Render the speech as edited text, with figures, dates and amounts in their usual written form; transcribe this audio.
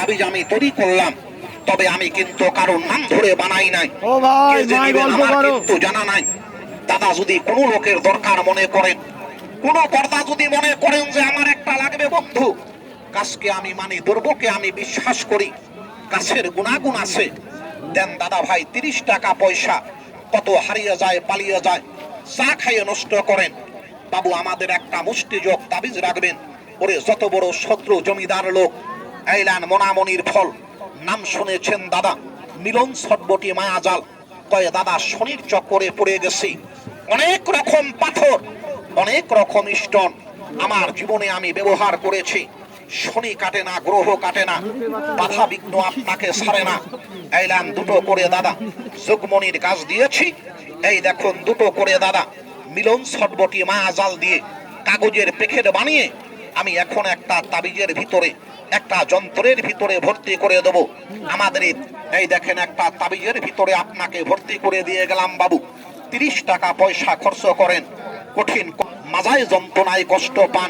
তাবিজ আমি তৈরি করলাম, তবে আমি কিন্তু কারোর নাম ধরে বানাই নাই, আমার কিন্তু জানা নাই। দাদা যদি কোনো লোকের দরকার মনে করেন, কোন কর্তা যদি মনে করেন যে আমার একটা লাগবে বন্ধু, গাছকে আমি মানি, দুর্বকে আমি বিশ্বাস করি, গাছের গুণাগুণ আছে, দেন দাদা ভাই 30 টাকা পয়সা কত হারিয়ে যায়, পালিয়ে যায়, চা খাইয়ে নষ্ট করেন। বাবু আমাদের একটা মুষ্টিযোগ তাবিজ রাখবেন, ওরে যত বড় শত্রু জমিদার লোক আইলান মোনামনির ফল নাম শুনেছেন দাদা, মিলন ছটবটি মায়াজাল, কয়ে দাদা শনির চক্করে পড়ে গেছি, অনেক রকম পাথর, অনেক রকম স্টোন আমার জীবনে আমি ব্যবহার করেছি, শনি কাটে না, গ্রহ কাটে না, বাধা বিঘ্ন আপনাকে ছাড়ে না। এইলাম দুটো করে দাদা যোগমণির কাজ দিয়েছি, এই দেখুন দুটো করে দাদা মিলন ছটবটি মায়াজাল দিয়ে কাগজের প্যাকেট বানিয়ে আমি এখন একটা তাবিজের ভিতরে, একটা যন্ত্রের ভিতরে ভর্তি করে দেব আমাদের। এই দেখেন একটা তাবিজের ভিতরে আপনাকে ভর্তি করে দিয়ে গেলাম বাবু, 30 টাকা পয়সা খরচ করেন, কঠিন মাজায় যন্ত্রণায় কষ্ট পান,